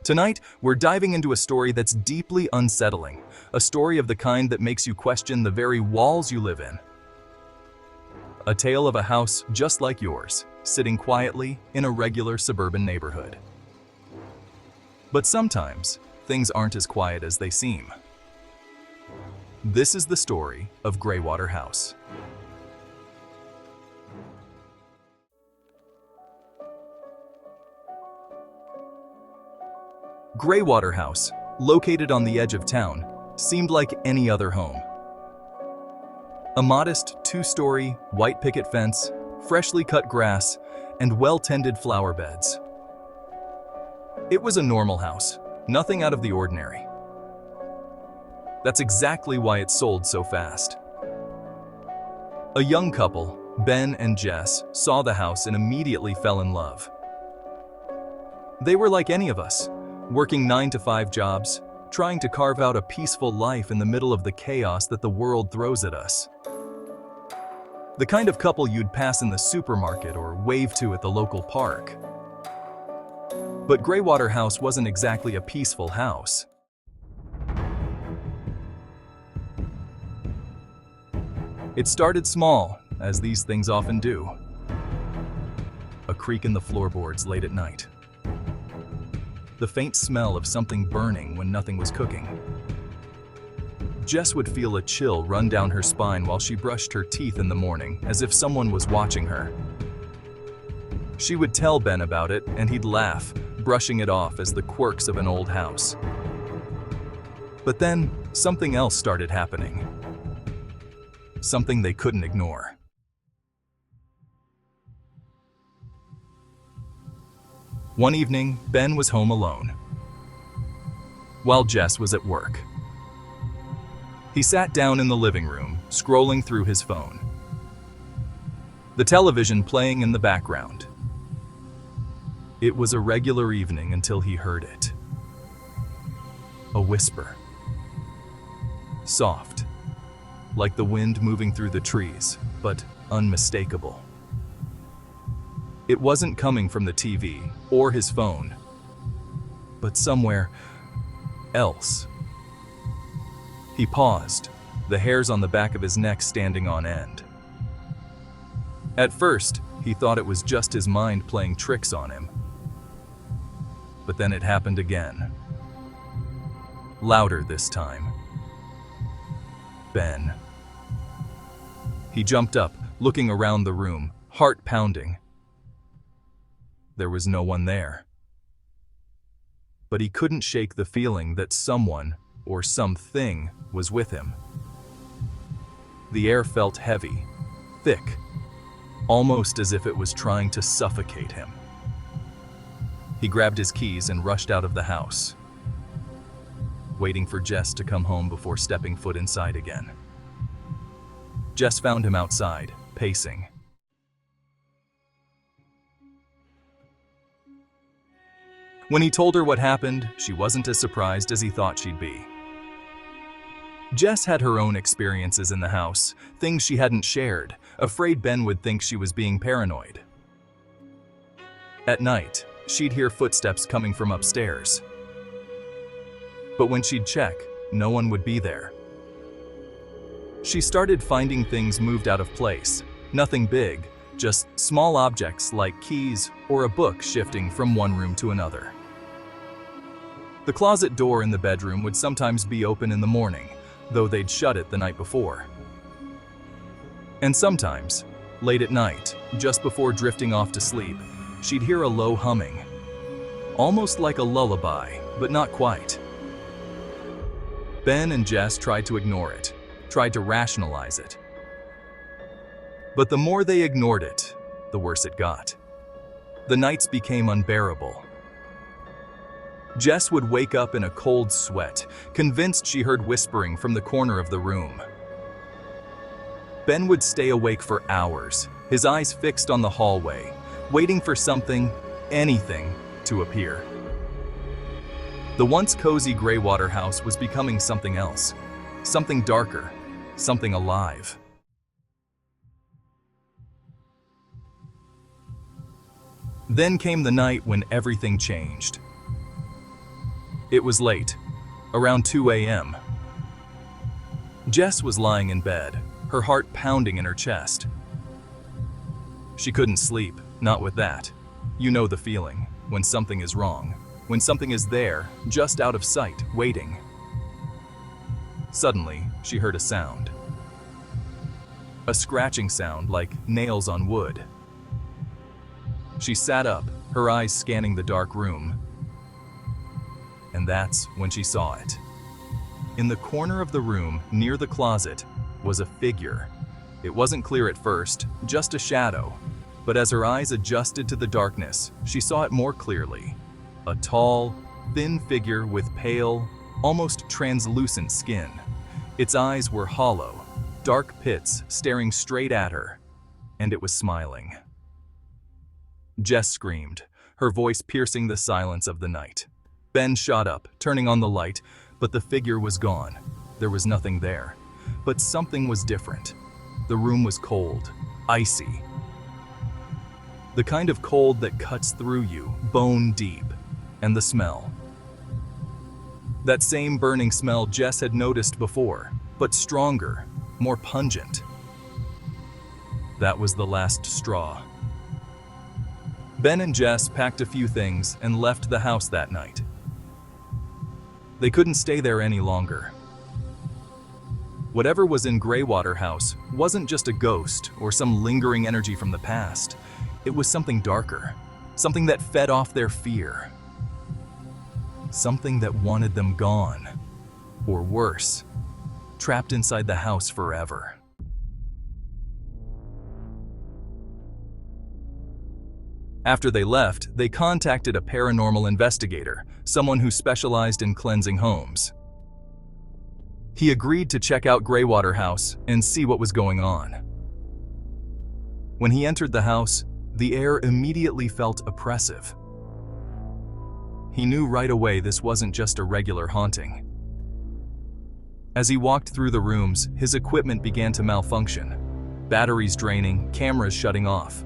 Tonight, we're diving into a story that's deeply unsettling, a story of the kind that makes you question the very walls you live in. A tale of a house just like yours, sitting quietly in a regular suburban neighborhood. But sometimes, things aren't as quiet as they seem. This is the story of Greywater House. Greywater House, located on the edge of town, seemed like any other home. A modest two-story, white picket fence, freshly cut grass, and well-tended flower beds. It was a normal house, nothing out of the ordinary. That's exactly why it sold so fast. A young couple, Ben and Jess, saw the house and immediately fell in love. They were like any of us, working 9-to-5 jobs, trying to carve out a peaceful life in the middle of the chaos that the world throws at us. The kind of couple you'd pass in the supermarket or wave to at the local park. But Greywater House wasn't exactly a peaceful house. It started small, as these things often do. A creak in the floorboards late at night. The faint smell of something burning when nothing was cooking. Jess would feel a chill run down her spine while she brushed her teeth in the morning, as if someone was watching her. She would tell Ben about it, and he'd laugh, brushing it off as the quirks of an old house. But then, something else started happening. Something they couldn't ignore. One evening, Ben was home alone, while Jess was at work. He sat down in the living room, scrolling through his phone. The television playing in the background. It was a regular evening until he heard it. A whisper. Soft, like the wind moving through the trees, but unmistakable. It wasn't coming from the TV or his phone, but somewhere else. He paused, the hairs on the back of his neck standing on end. At first, he thought it was just his mind playing tricks on him. But then it happened again. Louder this time. Ben. He jumped up, looking around the room, heart pounding. There was no one there. But he couldn't shake the feeling that someone or something was with him. The air felt heavy, thick, almost as if it was trying to suffocate him. He grabbed his keys and rushed out of the house, waiting for Jess to come home before stepping foot inside again. Jess found him outside, pacing. When he told her what happened, she wasn't as surprised as he thought she'd be. Jess had her own experiences in the house, things she hadn't shared, afraid Ben would think she was being paranoid. At night, she'd hear footsteps coming from upstairs. But when she'd check, no one would be there. She started finding things moved out of place, nothing big, just small objects like keys or a book shifting from one room to another. The closet door in the bedroom would sometimes be open in the morning, though they'd shut it the night before. And sometimes, late at night, just before drifting off to sleep, she'd hear a low humming. Almost like a lullaby, but not quite. Ben and Jess tried to ignore it, tried to rationalize it. But the more they ignored it, the worse it got. The nights became unbearable. Jess would wake up in a cold sweat, convinced she heard whispering from the corner of the room. Ben would stay awake for hours, his eyes fixed on the hallway, waiting for something, anything, to appear. The once cozy Greywater house was becoming something else, something darker, something alive. Then came the night when everything changed. It was late, around 2 a.m. Jess was lying in bed, her heart pounding in her chest. She couldn't sleep, not with that. You know the feeling, when something is wrong, when something is there, just out of sight, waiting. Suddenly, she heard a sound. A scratching sound like nails on wood. She sat up, her eyes scanning the dark room. And that's when she saw it. In the corner of the room, near the closet, was a figure. It wasn't clear at first, just a shadow. But as her eyes adjusted to the darkness, she saw it more clearly. A tall, thin figure with pale, almost translucent skin. Its eyes were hollow, dark pits staring straight at her, and it was smiling. Jess screamed, her voice piercing the silence of the night. Ben shot up, turning on the light, but the figure was gone. There was nothing there. But something was different. The room was cold, icy. The kind of cold that cuts through you, bone deep. And the smell. That same burning smell Jess had noticed before, but stronger, more pungent. That was the last straw. Ben and Jess packed a few things and left the house that night. They couldn't stay there any longer. Whatever was in Greywater House wasn't just a ghost or some lingering energy from the past. It was something darker, something that fed off their fear. Something that wanted them gone, or worse, trapped inside the house forever. After they left, they contacted a paranormal investigator, someone who specialized in cleansing homes. He agreed to check out Greywater House and see what was going on. When he entered the house, the air immediately felt oppressive. He knew right away this wasn't just a regular haunting. As he walked through the rooms, his equipment began to malfunction. Batteries draining, cameras shutting off.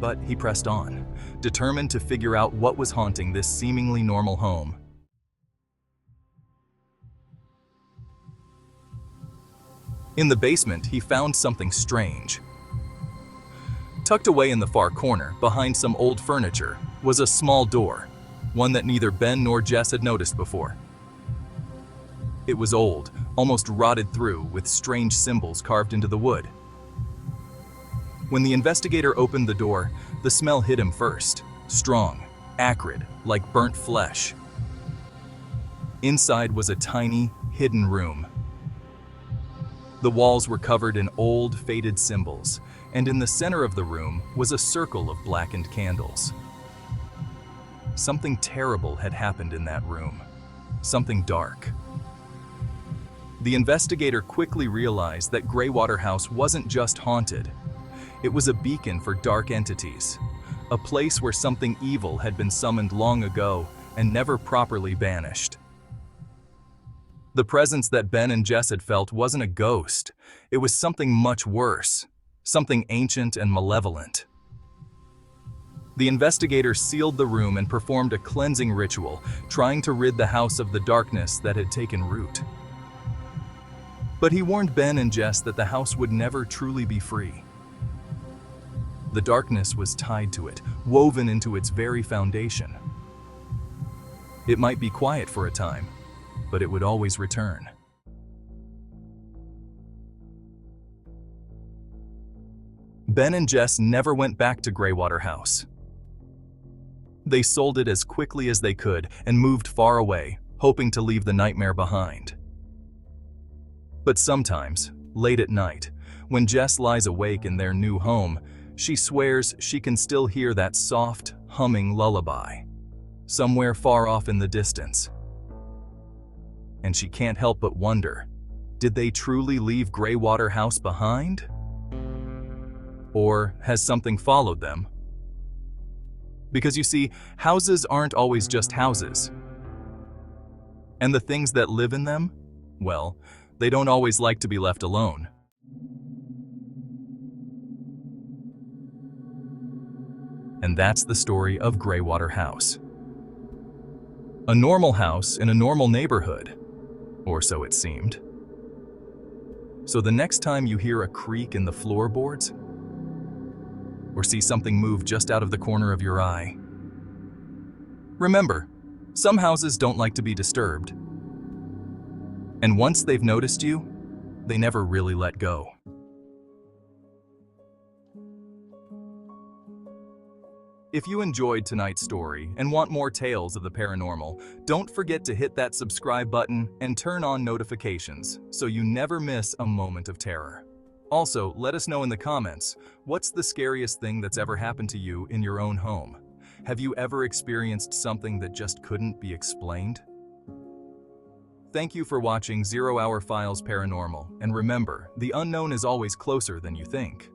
But he pressed on, determined to figure out what was haunting this seemingly normal home. In the basement, he found something strange. Tucked away in the far corner, behind some old furniture, was a small door, one that neither Ben nor Jess had noticed before. It was old, almost rotted through, with strange symbols carved into the wood. When the investigator opened the door, the smell hit him first, strong, acrid, like burnt flesh. Inside was a tiny, hidden room. The walls were covered in old, faded symbols, and in the center of the room was a circle of blackened candles. Something terrible had happened in that room. Something dark. The investigator quickly realized that Greywater House wasn't just haunted. It was a beacon for dark entities, a place where something evil had been summoned long ago and never properly banished. The presence that Ben and Jess had felt wasn't a ghost. It was something much worse, something ancient and malevolent. The investigator sealed the room and performed a cleansing ritual, trying to rid the house of the darkness that had taken root. But he warned Ben and Jess that the house would never truly be free. The darkness was tied to it, woven into its very foundation. It might be quiet for a time, but it would always return. Ben and Jess never went back to Greywater House. They sold it as quickly as they could and moved far away, hoping to leave the nightmare behind. But sometimes, late at night, when Jess lies awake in their new home, she swears she can still hear that soft, humming lullaby, somewhere far off in the distance. And she can't help but wonder, did they truly leave Greywater House behind? Or has something followed them? Because you see, houses aren't always just houses. And the things that live in them, well, they don't always like to be left alone. And that's the story of Greywater House. A normal house in a normal neighborhood, or so it seemed. So the next time you hear a creak in the floorboards, or see something move just out of the corner of your eye, remember, some houses don't like to be disturbed. And once they've noticed you, they never really let go. If you enjoyed tonight's story and want more tales of the paranormal, don't forget to hit that subscribe button and turn on notifications so you never miss a moment of terror. Also, let us know in the comments, what's the scariest thing that's ever happened to you in your own home? Have you ever experienced something that just couldn't be explained? Thank you for watching 0 Hour Files Paranormal, and remember, the unknown is always closer than you think.